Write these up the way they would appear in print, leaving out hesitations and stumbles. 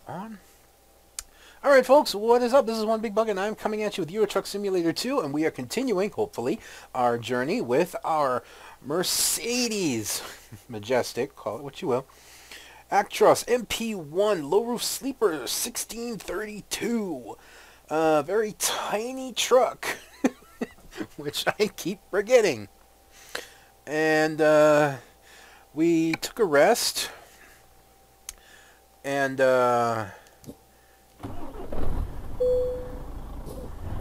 on. Alright folks, what is up? This is One Big Bug and I'm coming at you with Euro Truck Simulator 2 and we are continuing, hopefully, our journey with our Mercedes Majestic, call it what you will, Actros MP1 Low Roof Sleeper 1632. Very tiny truck, which I keep forgetting. And we took a rest and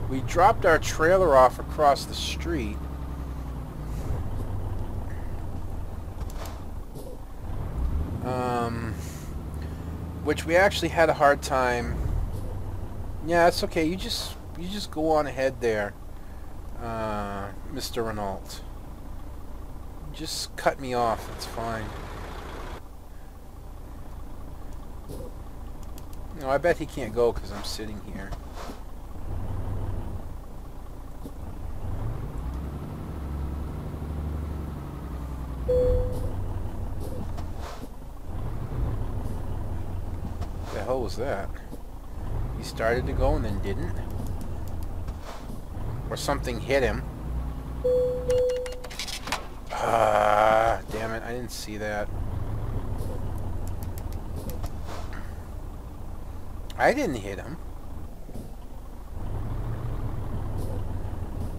we dropped our trailer off across the street. Which we actually had a hard time. Yeah, it's okay. You just go on ahead there, Mr. Renault. Just cut me off. It's fine. No, I bet he can't go because I'm sitting here. What the hell was that? He started to go and then didn't? Or something hit him. Ah, damn it, I didn't see that. I didn't hit him.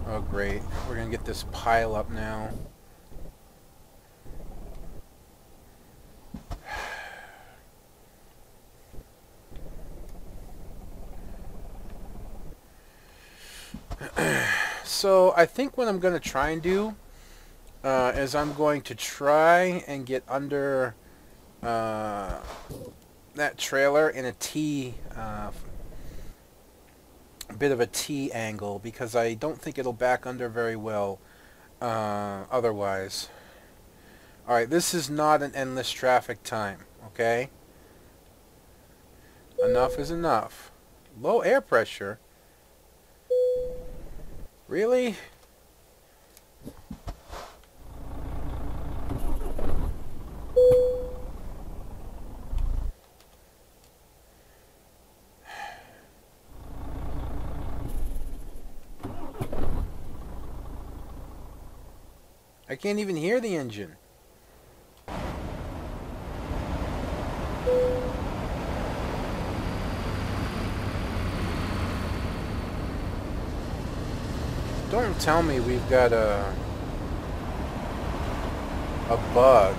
Oh great, we're gonna get this pile up now. So I think what I'm going to try and do is I'm going to try and get under that trailer in a T, a bit of a T angle, because I don't think it'll back under very well otherwise. Alright, this is not an endless traffic time, okay? Enough is enough. Low air pressure? Really? I can't even hear the engine. Don't tell me we've got a bug.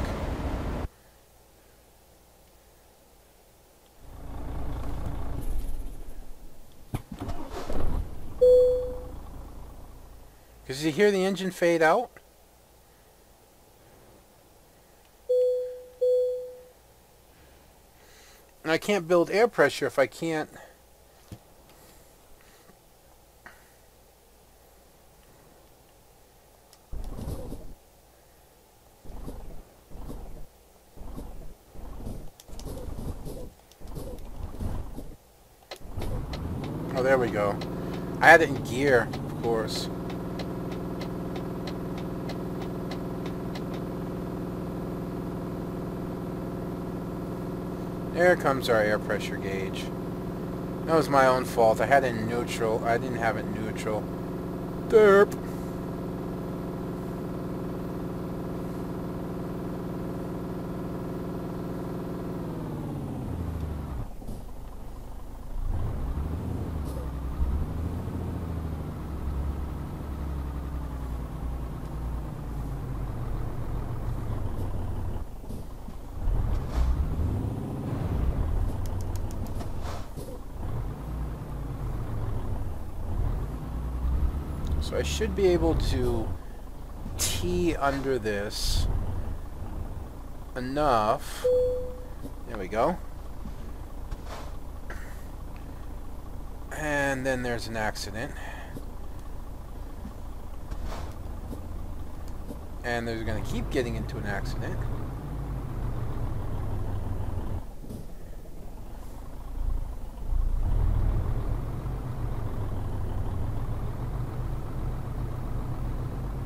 Because you hear the engine fade out? And I can't build air pressure if I can't. Oh, there we go. I had it in gear, of course. There comes our air pressure gauge. That was my own fault. I had it in neutral. I didn't have it in neutral. Derp. So I should be able to tee under this enough. There we go. And then there's an accident. And they're going to keep getting into an accident.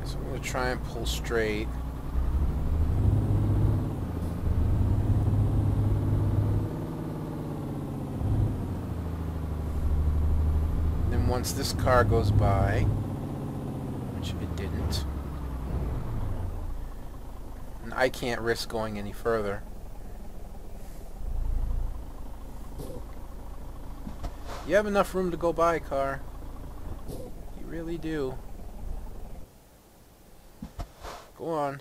So I'm going to try and pull straight. then once this car goes by, which it didn't, and I can't risk going any further. You have enough room to go by, car. You really do. Go on.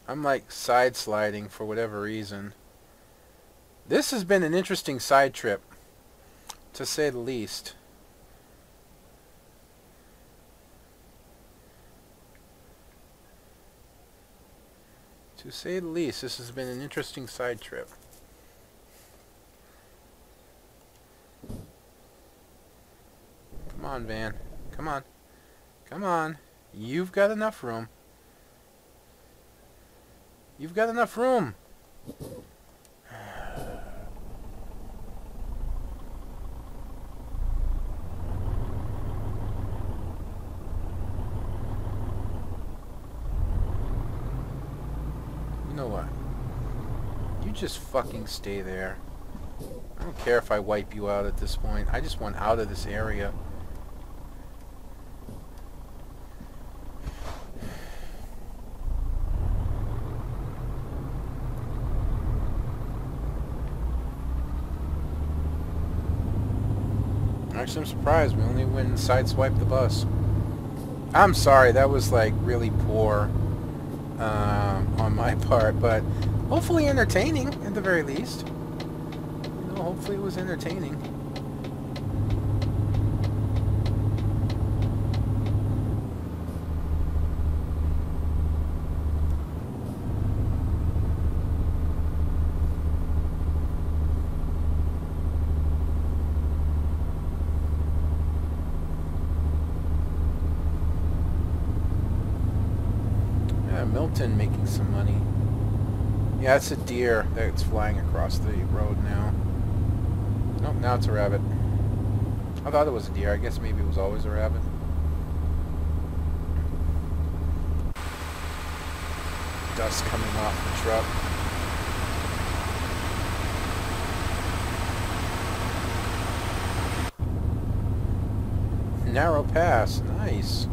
I'm like side sliding for whatever reason. This has been an interesting side trip, to say the least. To say the least, this has been an interesting side trip. Come on, van. Come on. Come on. You've got enough room. You've got enough room. You know what? You just fucking stay there. I don't care if I wipe you out at this point. I just want out of this area. Actually, I'm surprised we only went and sideswiped the bus. I'm sorry, that was like really poor on my part, but hopefully entertaining at the very least. You know, hopefully it was entertaining. Milton making some money. Yeah, it's a deer that's flying across the road now. Nope, now it's a rabbit. I thought it was a deer. I guess maybe it was always a rabbit. Dust coming off the truck. Narrow pass. Nice.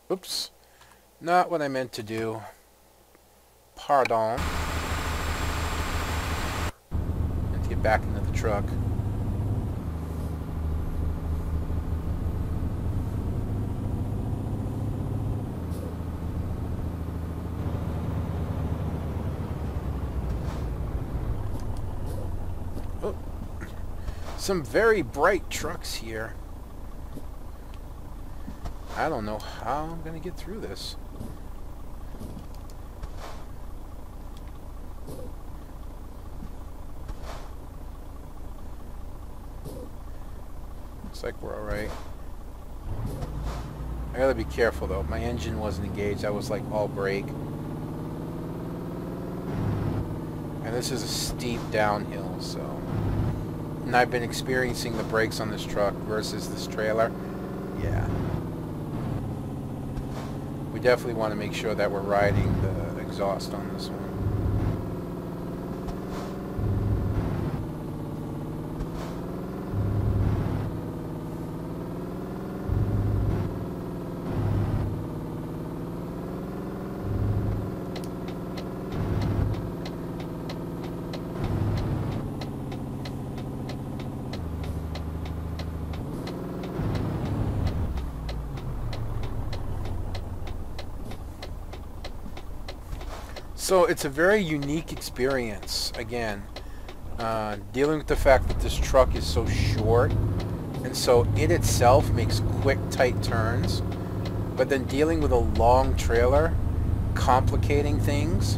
Oops. Not what I meant to do. Pardon. And to get back into the truck. Oh. Some very bright trucks here. I don't know how I'm going to get through this. Looks like we're alright. I gotta be careful though. My engine wasn't engaged. I was like all brake. And this is a steep downhill, so... And I've been experiencing the brakes on this truck versus this trailer. Yeah. We definitely want to make sure that we're riding the exhaust on this one. So it's a very unique experience, again, dealing with the fact that this truck is so short, and so it itself makes quick, tight turns, but then dealing with a long trailer, complicating things.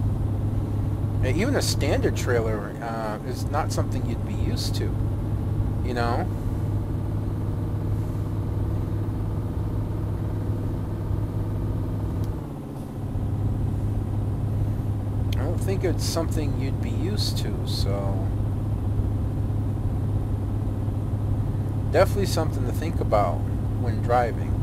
And even a standard trailer is not something you'd be used to, you know? think it's something you'd be used to, so definitely something to think about when driving.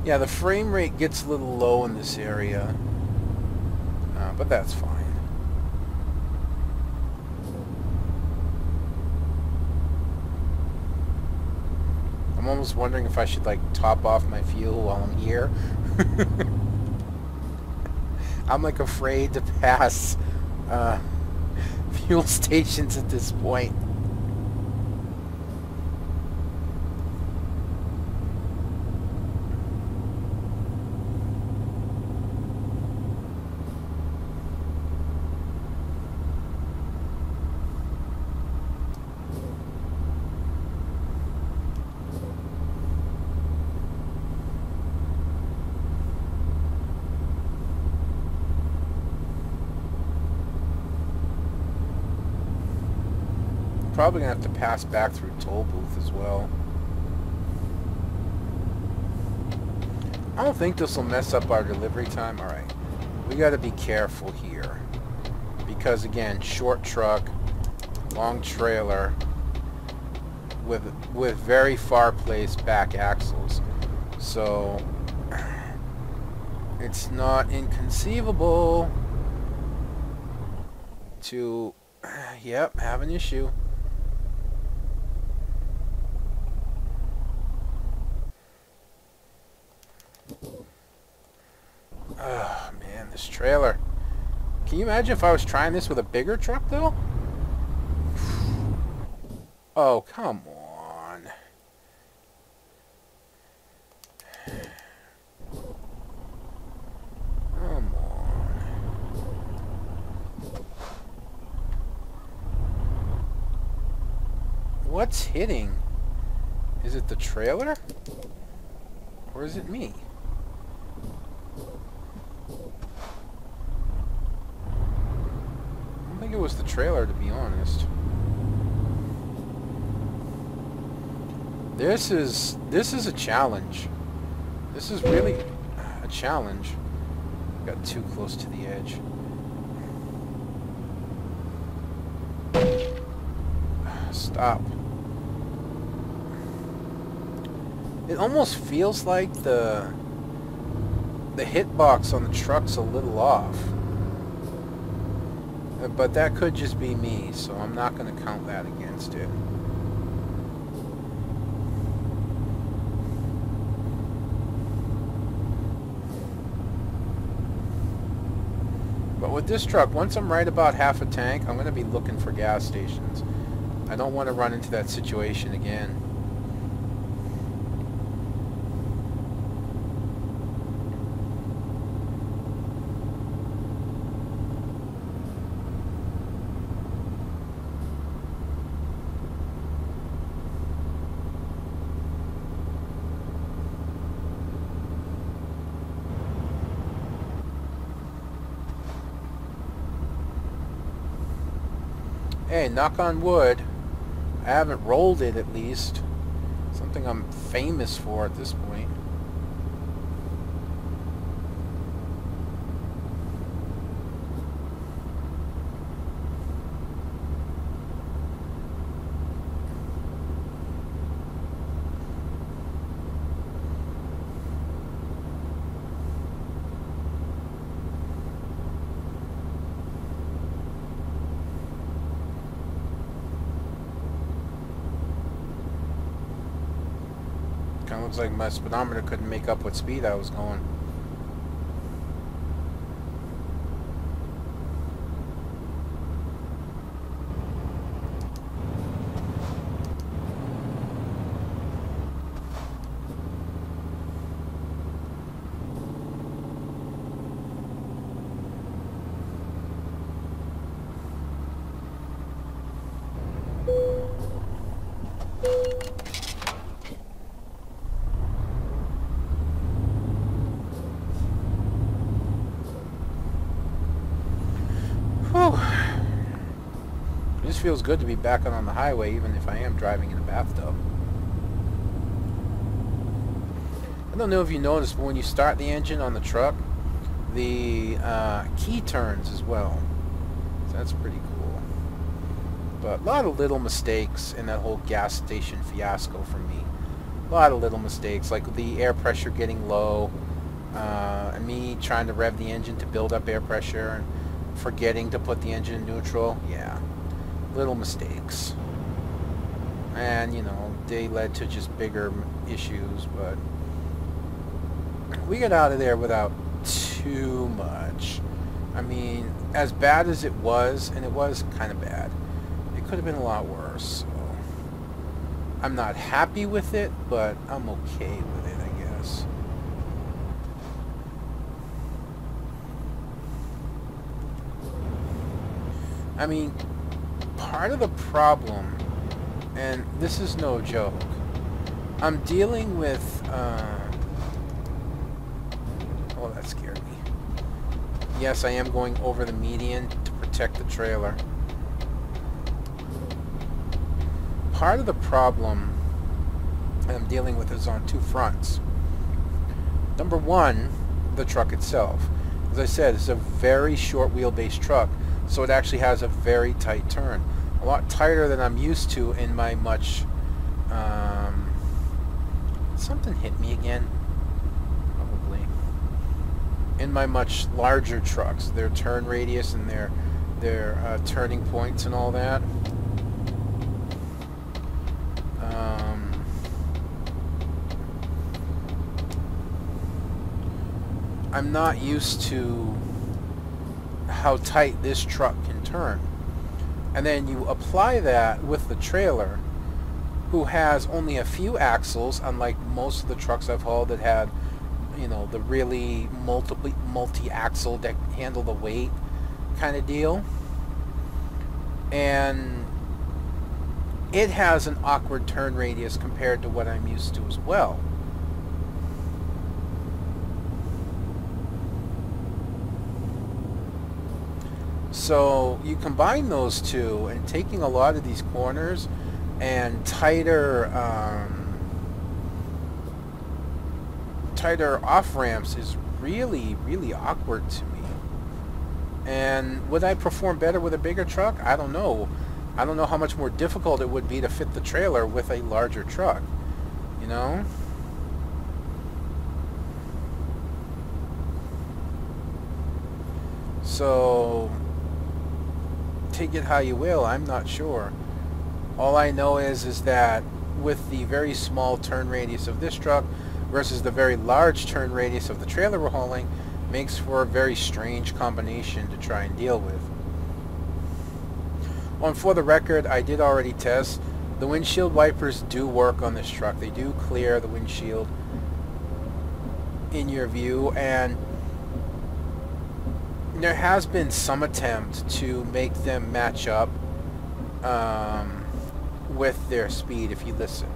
Yeah, the frame rate gets a little low in this area, but that's fine. I'm almost wondering if I should, like, top off my fuel while I'm here. I'm, like, afraid to pass fuel stations at this point. Probably gonna have to pass back through toll booth as well. I don't think this will mess up our delivery time. Alright, we gotta be careful here, because again, short truck, long trailer with very far placed back axles, so it's not inconceivable to have an issue. Oh, man, this trailer. Can you imagine if I was trying this with a bigger truck, though? Oh, come on. Come on. What's hitting? Is it the trailer? Or is it me? I think it was the trailer, to be honest. This is a challenge. This is really a challenge. Got too close to the edge. Stop. It almost feels like the hitbox on the truck's a little off. But that could just be me, so I'm not going to count that against it. But with this truck, once I'm right about half a tank, I'm going to be looking for gas stations. I don't want to run into that situation again. Hey, knock on wood, I haven't rolled it at least. Something I'm famous for at this point. Kind of looks like my speedometer couldn't make up what speed I was going. feels good to be back on the highway, even if I am driving in a bathtub. I don't know if you noticed, but when you start the engine on the truck, the key turns as well. So that's pretty cool. But a lot of little mistakes in that whole gas station fiasco for me. A lot of little mistakes, like the air pressure getting low, and me trying to rev the engine to build up air pressure and forgetting to put the engine in neutral. Yeah, little mistakes. And, you know, they led to just bigger issues, but we got out of there without too much. I mean, as bad as it was, and it was kind of bad, it could have been a lot worse. So I'm not happy with it, but I'm okay with it, I guess. I mean, part of the problem, and this is no joke, I'm dealing with, oh, that scared me. Yes, I am going over the median to protect the trailer. Part of the problem that I'm dealing with is on two fronts. Number one, the truck itself. As I said, it's a very short wheelbase truck, so it actually has a very tight turn. A lot tighter than I'm used to in my much... something hit me again. Probably. In my much larger trucks. Their turn radius and their turning points and all that. I'm not used to how tight this truck can turn. And then you apply that with the trailer, who has only a few axles, unlike most of the trucks I've hauled that had, you know, the really multi-axle that handle the weight kind of deal. And it has an awkward turn radius compared to what I'm used to as well. So you combine those two, and taking a lot of these corners and tighter off-ramps is really, really awkward to me. And would I perform better with a bigger truck? I don't know. I don't know how much more difficult it would be to fit the trailer with a larger truck, you know? So take it how you will, I'm not sure. All I know is that with the very small turn radius of this truck versus the very large turn radius of the trailer we're hauling, makes for a very strange combination to try and deal with. And for the record, I did already test. The windshield wipers do work on this truck. They do clear the windshield in your view, and there has been some attempt to make them match up with their speed if you listen.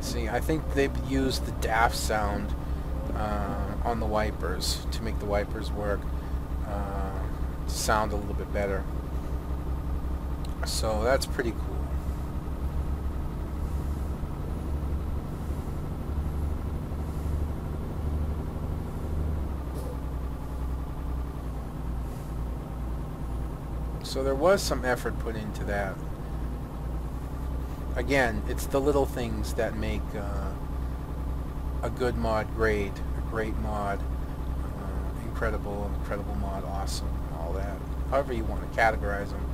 See, I think they've used the DAF sound on the wipers to make the wipers work, sound a little bit better. So that's pretty cool. So there was some effort put into that. Again, it's the little things that make a good mod great, a great mod incredible mod awesome, all that. However you want to categorize them.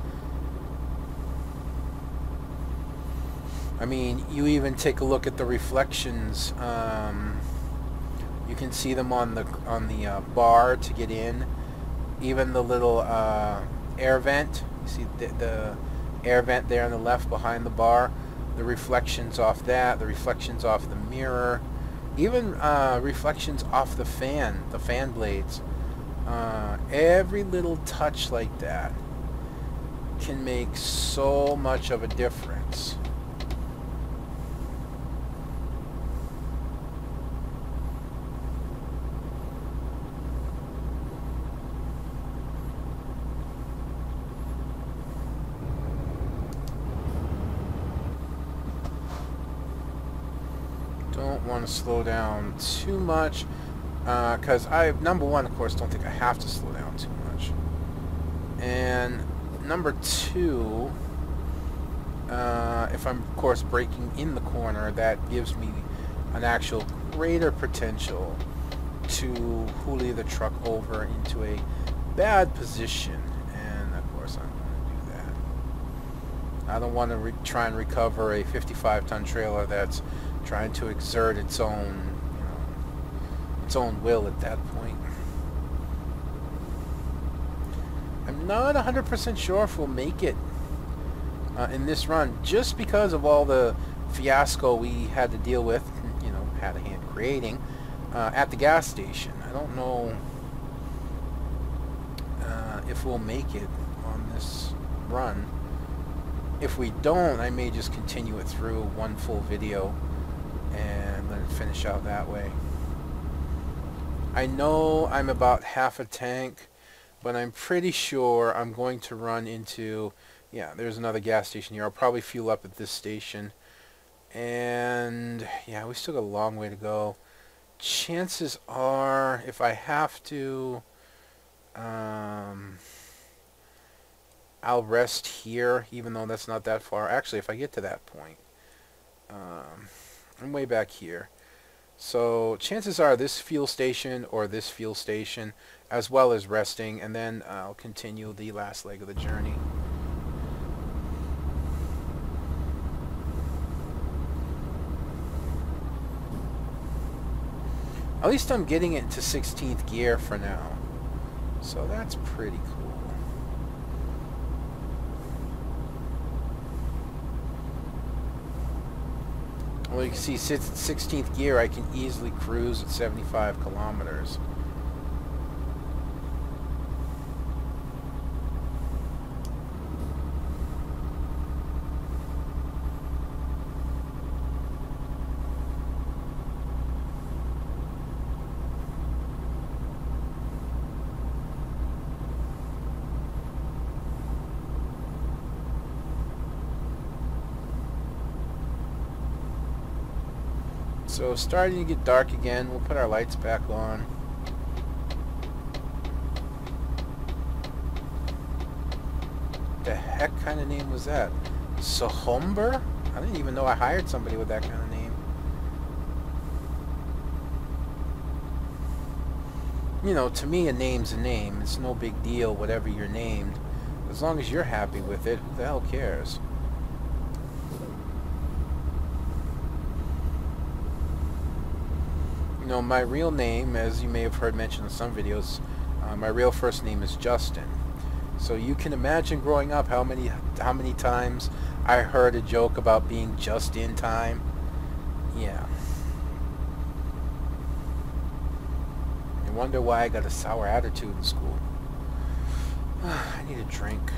I mean, you even take a look at the reflections. You can see them on the bar to get in. Even the little air vent. You see the air vent there on the left behind the bar. The reflections off that, the reflections off the mirror, even reflections off the fan blades. Every little touch like that can make so much of a difference. don't want to slow down too much, because number one, of course, don't think I have to slow down too much. And number two, if I'm, of course, braking in the corner, that gives me an actual greater potential to hoolie the truck over into a bad position. And, of course, I'm going to do that. I don't want to try and recover a 55-ton trailer that's trying to exert its own, its own will at that point. I'm not 100% sure if we'll make it in this run, just because of all the fiasco we had to deal with, had a hand creating at the gas station. I don't know if we'll make it on this run. If we don't, I may just continue it through one full video and let it finish out that way. I know I'm about half a tank, but I'm pretty sure I'm going to run into, yeah, there's another gas station here. I'll probably fuel up at this station. And, yeah, we still got a long way to go. Chances are, if I have to, I'll rest here, even though that's not that far. Actually, if I get to that point, I'm way back here. So chances are this fuel station or this fuel station, as well as resting, and then I'll continue the last leg of the journey. At least I'm getting it to 16th gear for now, so that's pretty cool. Well, you can see 16th gear, I can easily cruise at 75 kilometers. So starting to get dark again. We'll put our lights back on. The heck kind of name was that? Sohomber? I didn't even know I hired somebody with that kind of name. You know, to me a name's a name. It's no big deal whatever you're named. As long as you're happy with it, who the hell cares? You know, my real name, as you may have heard mentioned in some videos, my real first name is Justin. So you can imagine growing up how many times I heard a joke about being just in time. Yeah. I wonder why I got a sour attitude in school. I need a drink.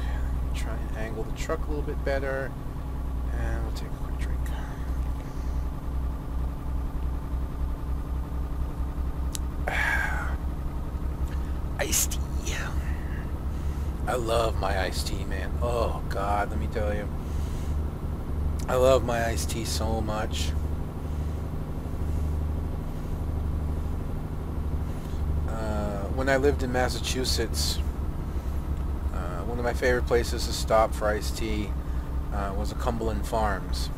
Try and angle the truck a little bit better. And we'll take a quick drink. Iced tea. I love my iced tea, man. Oh God, let me tell you. I love my iced tea so much. When I lived in Massachusetts, one of my favorite places to stop for iced tea was a Cumberland Farms.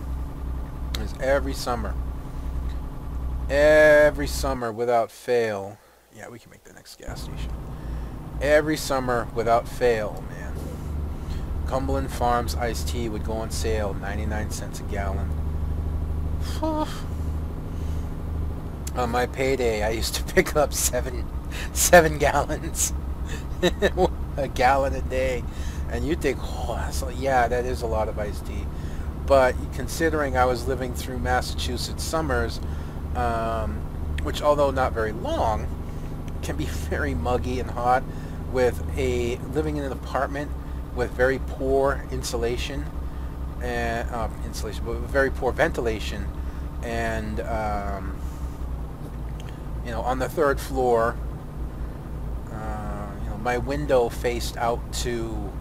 It was every summer without fail. Yeah, we can make the next gas station. Every summer without fail, man. Cumberland Farms iced tea would go on sale, 99 cents a gallon. On my payday, I used to pick up seven gallons, a gallon a day, and you think, oh, yeah, that is a lot of iced tea. But considering I was living through Massachusetts summers, which although not very long, can be very muggy and hot, with living in an apartment with very poor insulation and but with very poor ventilation, and you know, on the third floor, you know, my window faced out to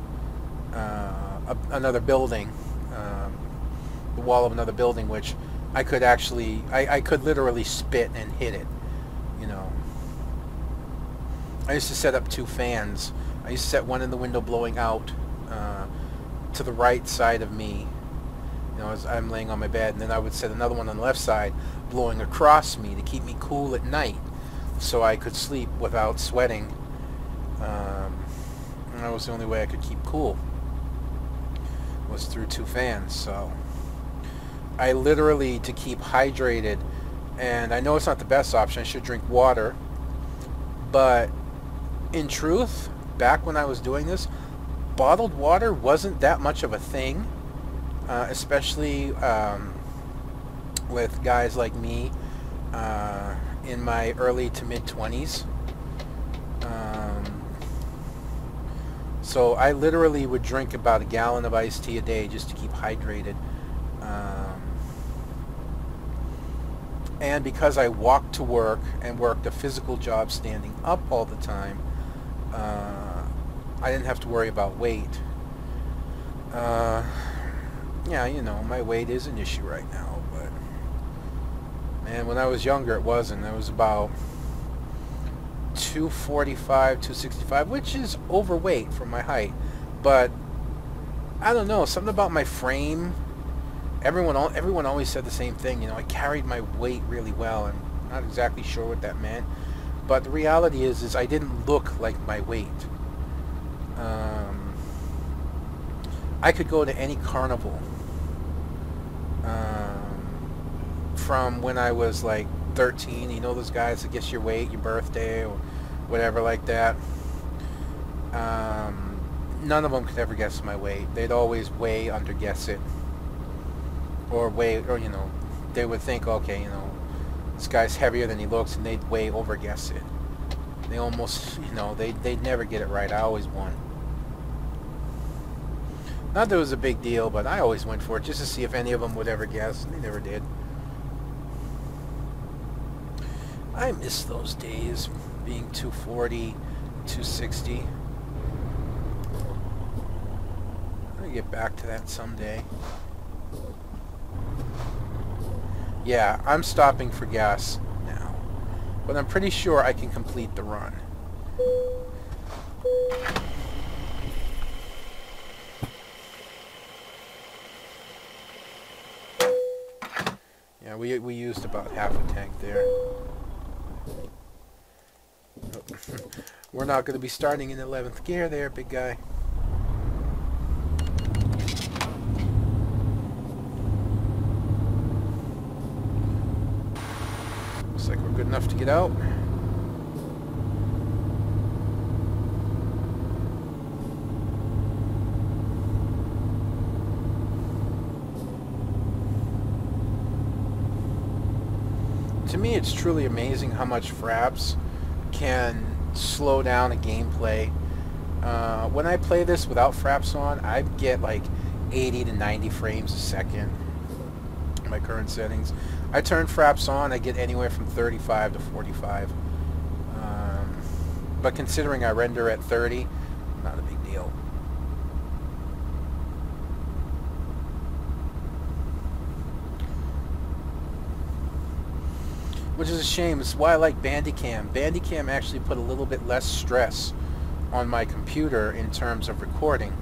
another building, the wall of another building, which I could actually, I could literally spit and hit it, you know. I used to set up 2 fans. I used to set one in the window blowing out to the right side of me, you know, as I'm laying on my bed, and then I would set another one on the left side blowing across me to keep me cool at night so I could sleep without sweating. And that was the only way I could keep cool, was through 2 fans. So I literally, to keep hydrated, and I know it's not the best option, I should drink water, but in truth, back when I was doing this, bottled water wasn't that much of a thing, especially with guys like me in my early to mid-20s. So I literally would drink about a gallon of iced tea a day just to keep hydrated. And because I walked to work and worked a physical job standing up all the time, I didn't have to worry about weight. Yeah, you know, my weight is an issue right now, but man, when I was younger it wasn't. I was about 245, 265, which is overweight for my height, but I don't know, something about my frame. Everyone always said the same thing, you know, I carried my weight really well, and I'm not exactly sure what that meant, but the reality is I didn't look like my weight. I could go to any carnival from when I was like 13, you know, those guys that guess your weight, your birthday, or whatever like that. None of them could ever guess my weight. They'd always way underguess it, or you know, they would think, okay, you know, this guy's heavier than he looks, and they'd way overguess it. They almost, you know, they'd never get it right. I always won. Not that it was a big deal, but I always went for it just to see if any of them would ever guess. They never did. I miss those days, being 240, 260. I'm gonna get back to that someday. Yeah, I'm stopping for gas now, but I'm pretty sure I can complete the run. Yeah, we used about half a tank there. We're not going to be starting in 11th gear there, big guy. Looks like we're good enough to get out. To me, it's truly amazing how much Fraps can slow down a gameplay. When I play this without Fraps on, I get like 80 to 90 frames a second in my current settings. I turn Fraps on, I get anywhere from 35 to 45. But considering I render at 30, not a big deal. Which is a shame. It's why I like Bandicam. Bandicam actually put a little bit less stress on my computer in terms of recording.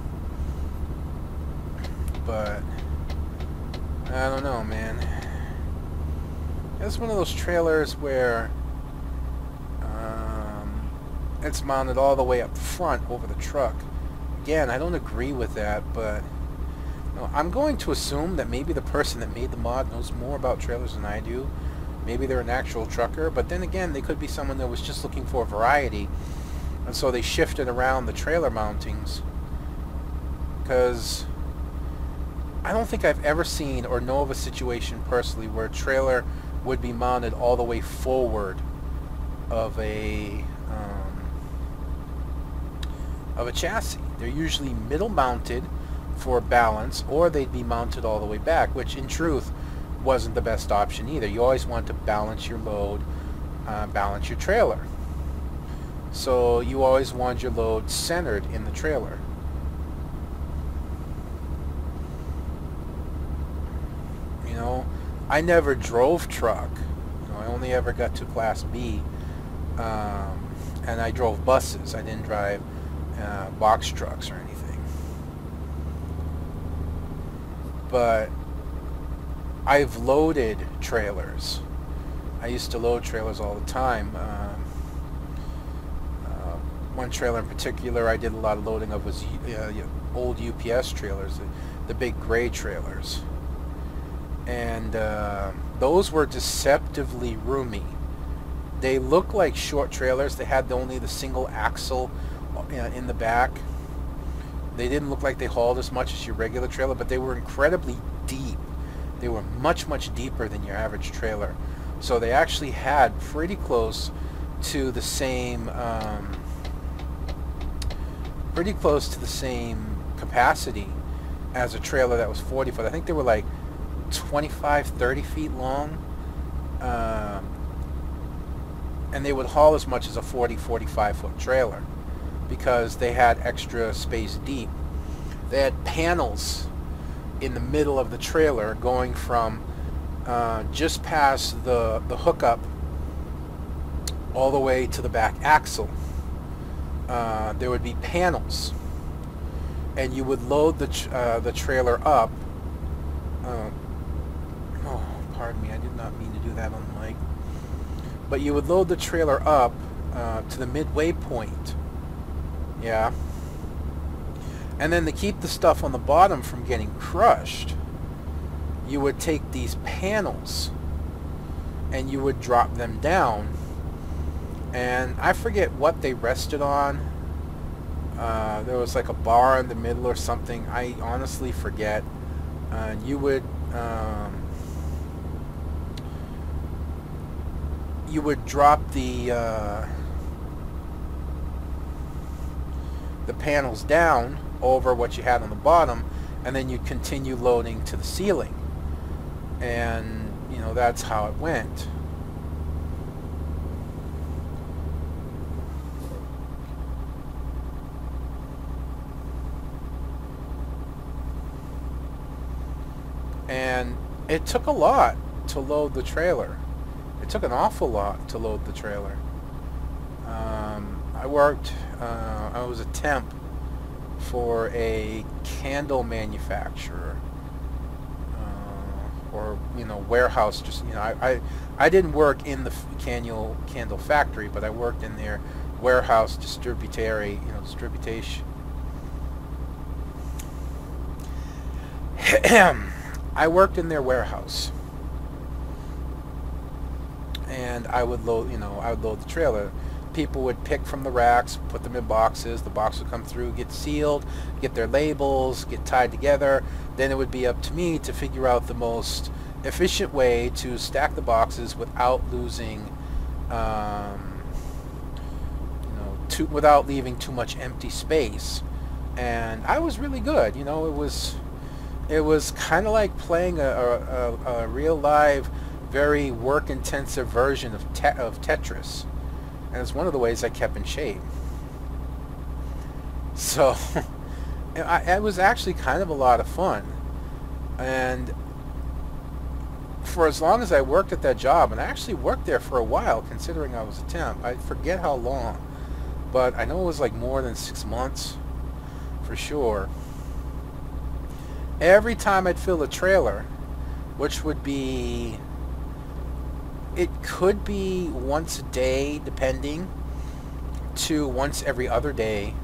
But I don't know, man. It's one of those trailers where it's mounted all the way up front over the truck. Again, I don't agree with that, but you know, I'm going to assume that maybe the person that made the mod knows more about trailers than I do. Maybe they're an actual trucker, but then again, they could be someone that was just looking for variety, and so they shifted around the trailer mountings. Because I don't think I've ever seen or know of a situation personally where a trailer would be mounted all the way forward of a chassis. They're usually middle mounted for balance, or they'd be mounted all the way back, which in truth wasn't the best option either. You always want to balance your load, balance your trailer. So you always want your load centered in the trailer. You know, I never drove truck. I only ever got to Class B, and I drove buses. I didn't drive box trucks or anything. But I've loaded trailers. I used to load trailers all the time. One trailer in particular I did a lot of loading of was old UPS trailers, the big gray trailers. And those were deceptively roomy. They looked like short trailers. They had only the single axle in the back. They didn't look like they hauled as much as your regular trailer, but they were incredibly deep. They were much, much deeper than your average trailer. So they actually had pretty close to the same capacity as a trailer that was 40 foot. I think they were like 25, 30 feet long. And they would haul as much as a 40, 45 foot trailer because they had extra space deep. They had panels in the middle of the trailer going from just past the hookup all the way to the back axle. There would be panels, and you would load the trailer up. Oh, pardon me, I did not mean to do that on the mic. But you would load the trailer up to the midway point. Yeah. And then to keep the stuff on the bottom from getting crushed, you would take these panels and you would drop them down. And I forget what they rested on. There was like a bar in the middle or something. I honestly forget. You would drop the panels down over what you had on the bottom, and then you'd continue loading to the ceiling. And that's how it went. And it took a lot to load the trailer. It took an awful lot to load the trailer. I was a temp for a candle manufacturer, or warehouse. Just I didn't work in the candle factory, but I worked in their warehouse distribution. I worked in their warehouse, and I would load the trailer. People would pick from the racks, put them in boxes. The box would come through, get sealed, get their labels, get tied together. Then it would be up to me to figure out the most efficient way to stack the boxes without losing, without leaving too much empty space. And I was really good. It was kind of like playing a real live, very work-intensive version of Tetris. And it's one of the ways I kept in shape. So it was actually kind of a lot of fun. And for as long as I worked at that job, and I actually worked there for a while considering I was a temp. I forget how long, but I know it was like more than 6 months for sure. Every time I'd fill a trailer, which would be, it could be once a day depending, to once every other day,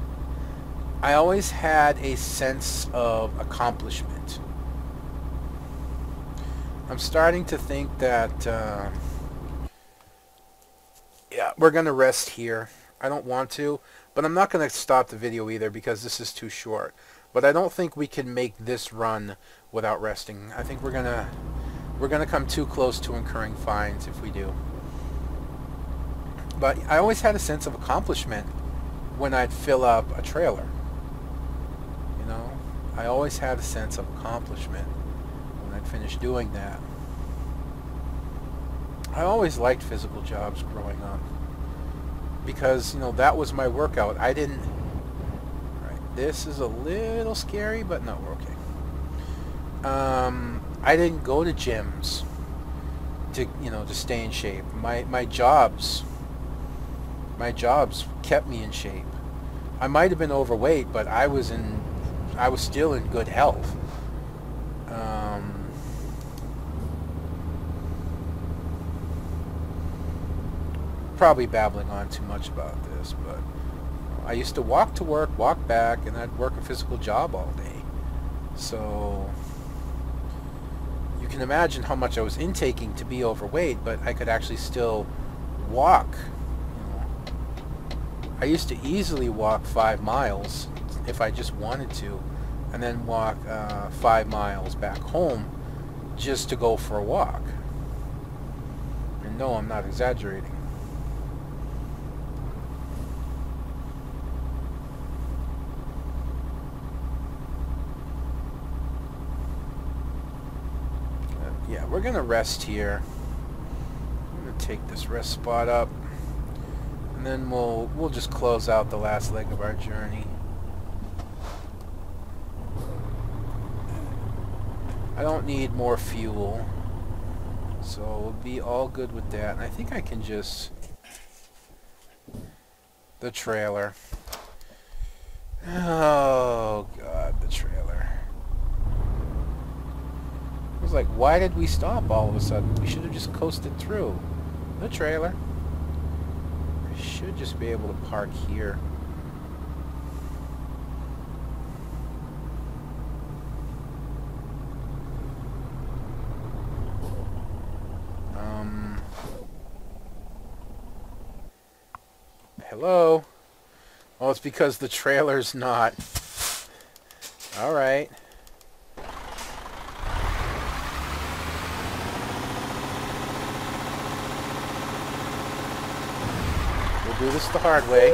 I always had a sense of accomplishment. I'm starting to think that yeah, we're going to rest here. I don't want to, but I'm not going to stop the video either because this is too short. But I don't think we can make this run without resting. I think we're gonna come too close to incurring fines if we do. But I always had a sense of accomplishment when I'd fill up a trailer. I always had a sense of accomplishment when I'd finish doing that. I always liked physical jobs growing up because that was my workout. I didn't. This is a little scary, but no, we're okay. I didn't go to gyms. to, you know, to stay in shape. My jobs kept me in shape. I might have been overweight, but I was still in good health. Probably babbling on too much about this, but I used to walk to work, walk back, and I'd work a physical job all day. So you can imagine how much I was intaking to be overweight, but I could actually still walk. You know, I used to easily walk 5 miles if I just wanted to, and then walk 5 miles back home just to go for a walk. And no, I'm not exaggerating. Yeah, we're gonna rest here. I'm gonna take this rest spot up, and then we'll just close out the last leg of our journey. I don't need more fuel, so we'll be all good with that. And I think I can just the trailer. Oh God, the trailer. I was like, why did we stop all of a sudden? We should have just coasted through. The trailer. I should just be able to park here. Hello? Oh, it's because the trailer's not. Alright. Do this the hard way.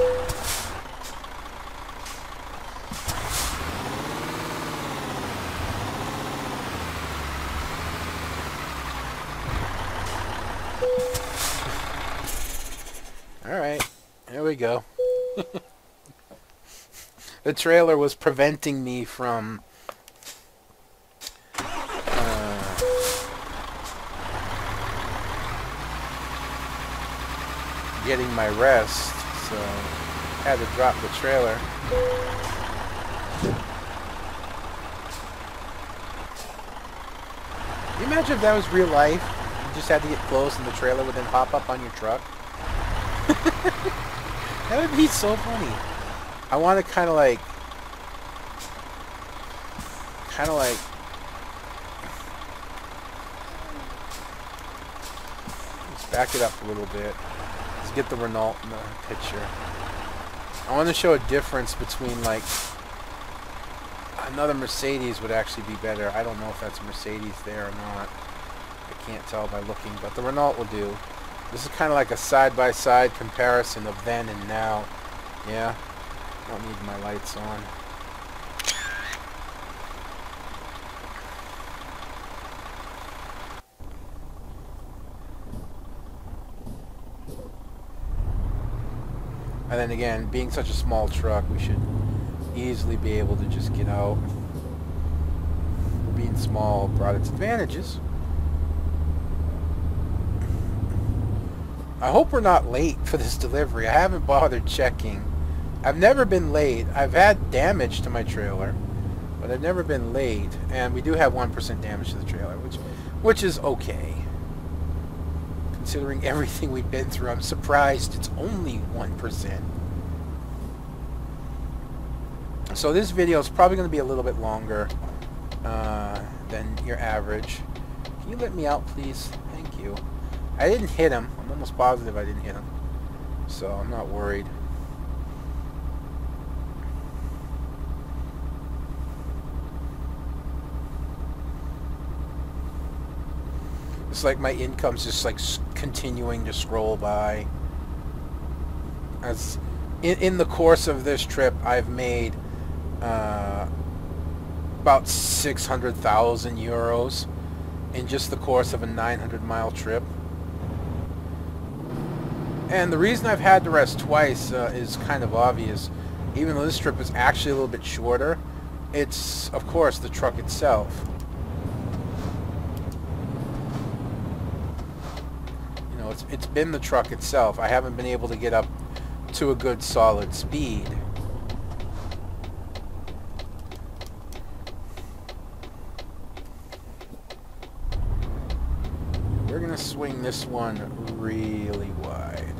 Alright, there we go. The trailer was preventing me from getting my rest, so I had to drop the trailer. Can you imagine if that was real life? You just had to get close and the trailer would then pop up on your truck? That would be so funny. I want to kind of like let's back it up a little bit. Get the Renault in the picture. I want to show a difference between, like, another Mercedes would actually be better. I don't know if that's a Mercedes there or not. I can't tell by looking, but the Renault will do. This is kind of like a side-by-side comparison of then and now. Yeah, don't need my lights on. And then again, being such a small truck, we should easily be able to just get out. Being small brought its advantages. I hope we're not late for this delivery. I haven't bothered checking. I've never been late. I've had damage to my trailer, but I've never been late. And we do have 1% damage to the trailer, which is okay. Considering everything we've been through, I'm surprised it's only 1%. So this video is probably going to be a little bit longer than your average. Can you let me out, please? Thank you. I didn't hit him. I'm almost positive I didn't hit him. So I'm not worried. It's like my income's just like continuing to scroll by. As in the course of this trip, I've made about 600,000 euros in just the course of a 900-mile trip. And the reason I've had to rest twice is kind of obvious. Even though this trip is actually a little bit shorter, it's, of course, the truck itself. it's been the truck itself. I haven't been able to get up to a good solid speed. We're gonna swing this one really wide.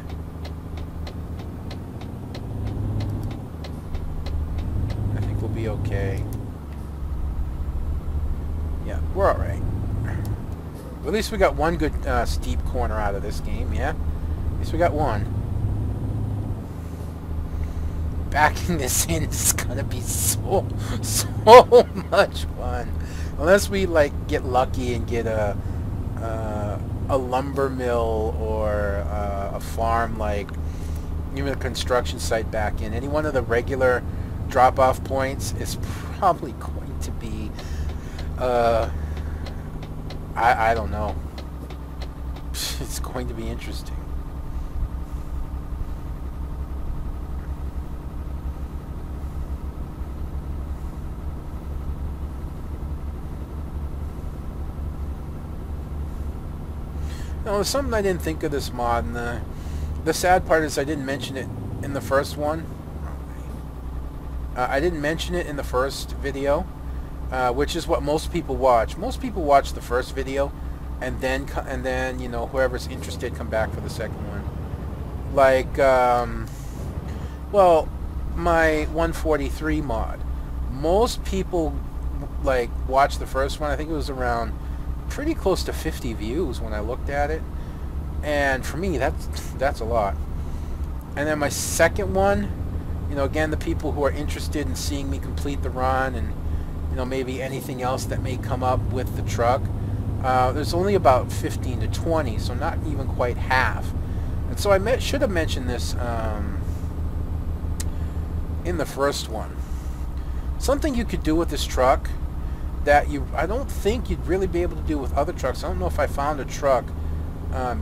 I think we'll be okay. Yeah, we're all right. At least we got one good steep corner out of this game, yeah? At least we got one. Backing this in is gonna be so much fun. Unless we like get lucky and get a lumber mill or a farm, like even a construction site back in. Any one of the regular drop-off points is probably going to be I don't know. It's going to be interesting. No, there's something I didn't think of this mod, and the sad part is I didn't mention it in the first one. I didn't mention it in the first video. Which is what most people watch. Most people watch the first video, and then you know, whoever's interested come back for the second one. Like, well, my 143 mod. Most people like watch the first one. I think it was around pretty close to 50 views when I looked at it, and for me that's a lot. And then my second one, you know, again, the people who are interested in seeing me complete the run and you know, maybe anything else that may come up with the truck. There's only about 15 to 20, so not even quite half. And so I should have mentioned this in the first one. Something you could do with this truck that I don't think you'd really be able to do with other trucks. I don't know if I found a truck,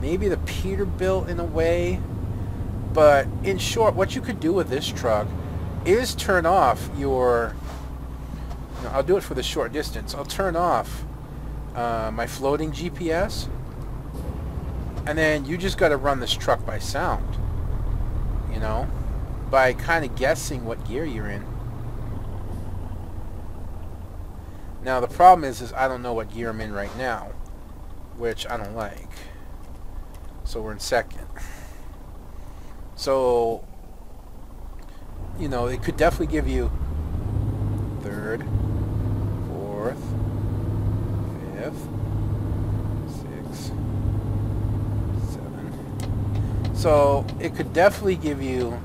maybe the Peterbilt in a way, but in short, what you could do with this truck is turn off your I'll do it for the short distance. I'll turn off my floating GPS, and then you just got to run this truck by sound, you know, by kind of guessing what gear you're in. Now the problem is I don't know what gear I'm in right now, which I don't like. So we're in second. So, you know, it could definitely give you third, fourth, fifth, sixth, seventh. So it could definitely give you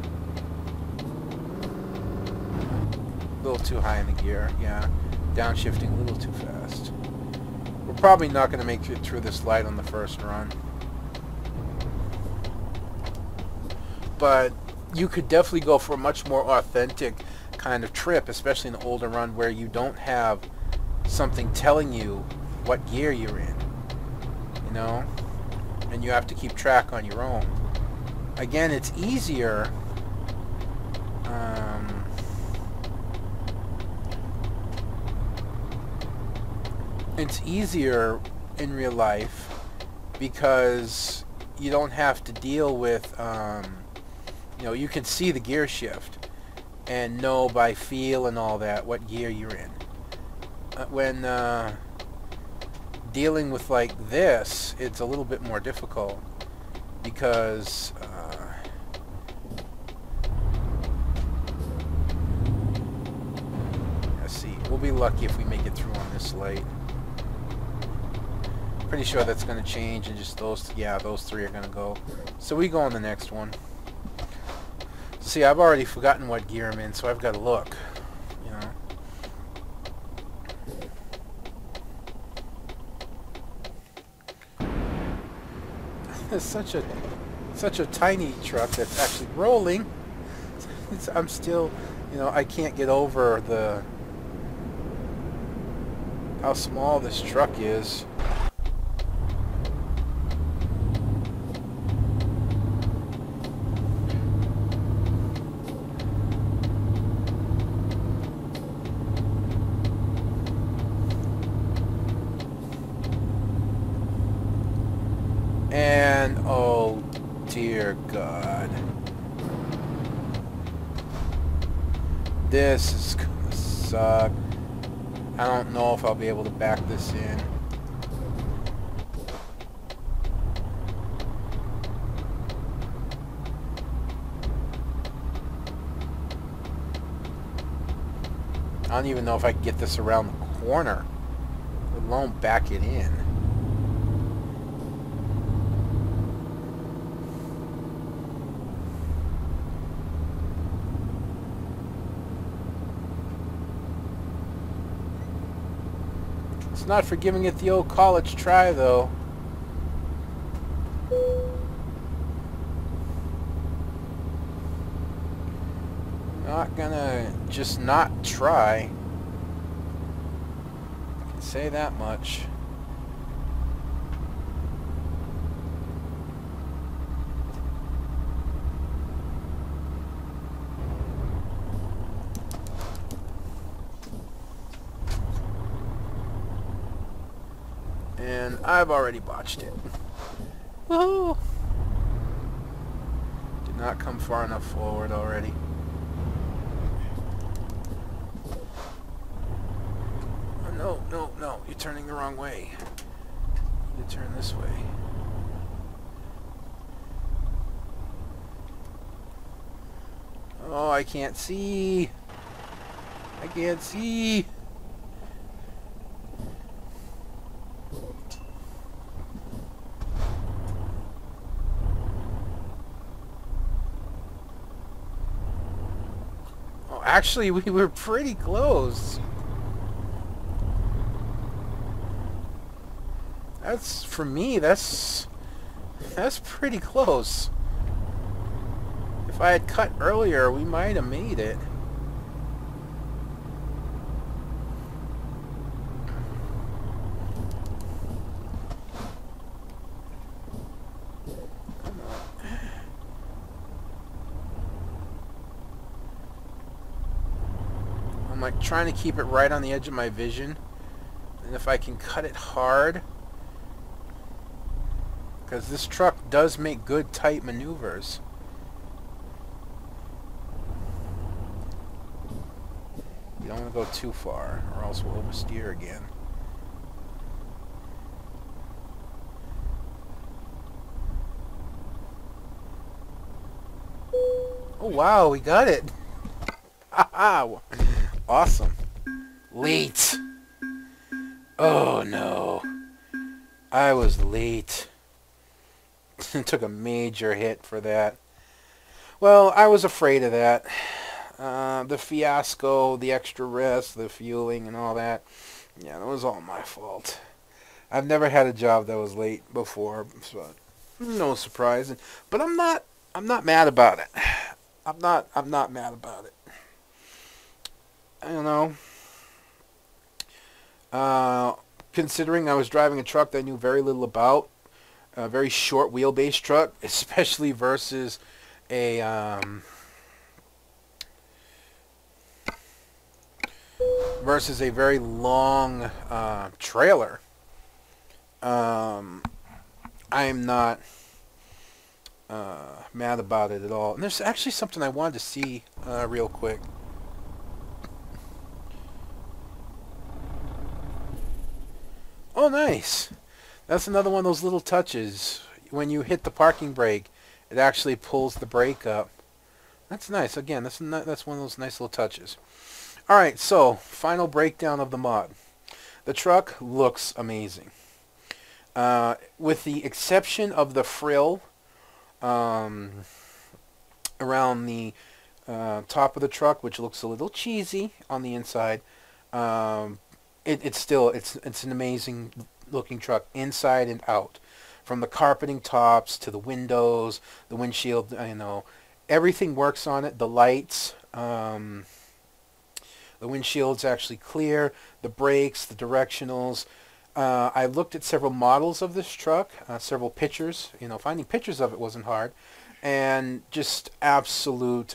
a little too high in the gear, yeah. Downshifting a little too fast. We're probably not going to make it through this light on the first run. But you could definitely go for a much more authentic kind of trip, especially in the older run where you don't have something telling you what gear you're in, you know, and you have to keep track on your own. Again, it's easier in real life because you don't have to deal with you know, you can see the gear shift and know by feel and all that what gear you're in. When dealing with like this, it's a little bit more difficult because let's see, we'll be lucky if we make it through on this light. Pretty sure that's going to change and just those, yeah, those three are going to go. So we go on the next one. See, I've already forgotten what gear I'm in, so I've got to look, you know. It's such a tiny truck that's actually rolling. I'm still, you know, I can't get over how small this truck is. And, oh, dear God. This is gonna suck. I don't know if I'll be able to back this in. I don't even know if I can get this around the corner, let alone back it in. It's not for giving it the old college try, though. Not gonna just not try. I can say that much. And I've already botched it. Woohoo! Did not come far enough forward already. Oh, no, no, you're turning the wrong way. You turn this way. Oh, I can't see. I can't see. Oh, actually, we were pretty close. That's, for me, that's pretty close. If I had cut earlier, we might have made it. Come on. I'm like trying to keep it right on the edge of my vision. And if I can cut it hard, because this truck does make good tight maneuvers. You don't want to go too far, or else we'll oversteer again. Oh wow, we got it! Haha! Awesome. Late! Oh no. I was late. Took a major hit for that. Well, I was afraid of that. The fiasco, the extra rest, the fueling and all that. Yeah, that was all my fault. I've never had a job that was late before, so no surprise. But I'm not mad about it. I'm not mad about it. I don't know. Considering I was driving a truck that I knew very little about, a very short wheelbase truck, especially versus a very long trailer. I'm not mad about it at all. And there's actually something I wanted to see real quick. Oh, nice. That's another one of those little touches. When you hit the parking brake, it actually pulls the brake up. That's nice. Again, that's one of those nice little touches. Alright, so, final breakdown of the mod. The truck looks amazing. With the exception of the frill around the top of the truck, which looks a little cheesy on the inside, it's an amazing looking truck inside and out, from the carpeting tops to the windows, the windshield. Everything works on it. The lights, the windshield's actually clear, the brakes, the directionals. I looked at several models of this truck, several pictures. Finding pictures of it wasn't hard, and just absolute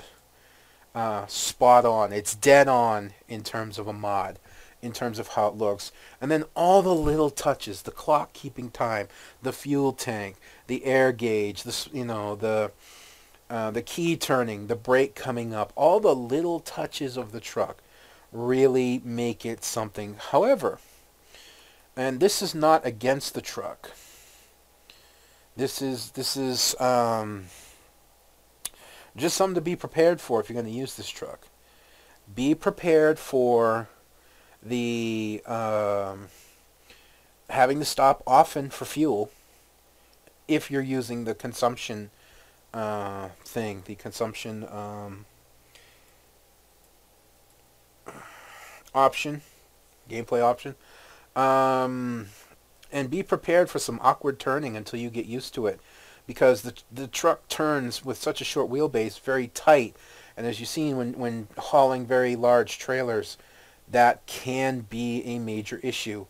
spot on. It's dead on in terms of a mod. in terms of how it looks. And then all the little touches, the clock keeping time, the fuel tank, the air gauge, the key turning, the brake coming up, all the little touches of the truck really make it something. However, and this is not against the truck. This is just something to be prepared for if you're going to use this truck. Be prepared for the having to stop often for fuel if you're using the consumption the consumption option, gameplay option. And be prepared for some awkward turning until you get used to it, because the truck turns with such a short wheelbase very tight, and as you've seen when hauling very large trailers, that can be a major issue.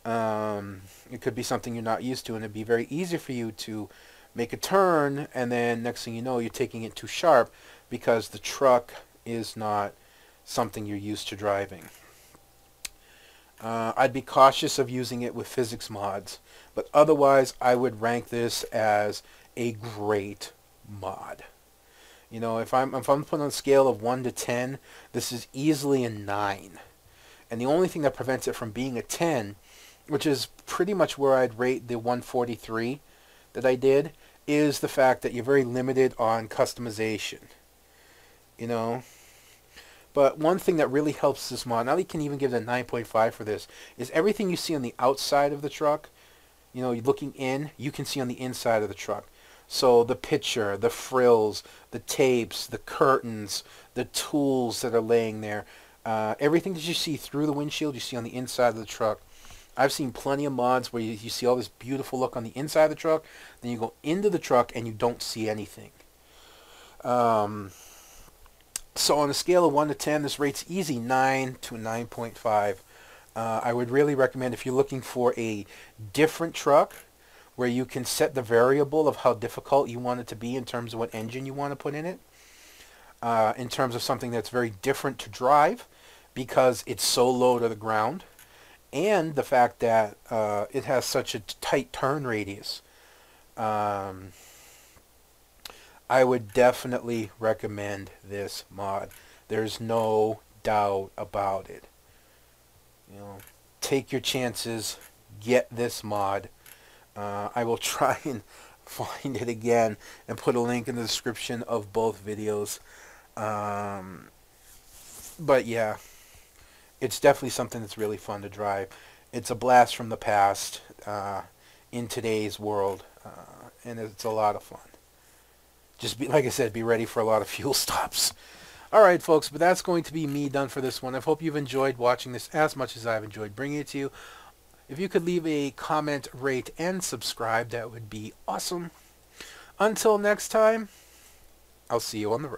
It could be something you're not used to, and it'd be very easy for you to make a turn, and then next thing you know, you're taking it too sharp because the truck is not something you're used to driving. I'd be cautious of using it with physics mods, but otherwise I would rank this as a great mod. You know, if I'm putting on a scale of 1 to 10, this is easily a 9. And the only thing that prevents it from being a 10, which is pretty much where I'd rate the 143 that I did, is the fact that you're very limited on customization. You know? But one thing that really helps this mod, now you can even give it a 9.5 for this, is everything you see on the outside of the truck, you know, looking in, you can see on the inside of the truck. So the picture, the frills, the tapes, the curtains, the tools that are laying there, everything that you see through the windshield, you see on the inside of the truck. I've seen plenty of mods where you see all this beautiful look on the inside of the truck, then you go into the truck and you don't see anything. So on a scale of 1 to 10, this rates easy 9 to 9.5. I would really recommend, if you're looking for a different truck where you can set the variable of how difficult you want it to be in terms of what engine you want to put in it, in terms of something that's very different to drive because it's so low to the ground, and the fact that it has such a tight turn radius. I would definitely recommend this mod. There's no doubt about it. You know, take your chances. Get this mod. I will try and find it again and put a link in the description of both videos. But yeah, it's definitely something that's really fun to drive. It's a blast from the past in today's world, and it's a lot of fun. Just be, like I said, be ready for a lot of fuel stops. Alright folks, but that's going to be me done for this one. I hope you've enjoyed watching this as much as I've enjoyed bringing it to you. If you could leave a comment, rate, and subscribe, that would be awesome. Until next time, I'll see you on the road.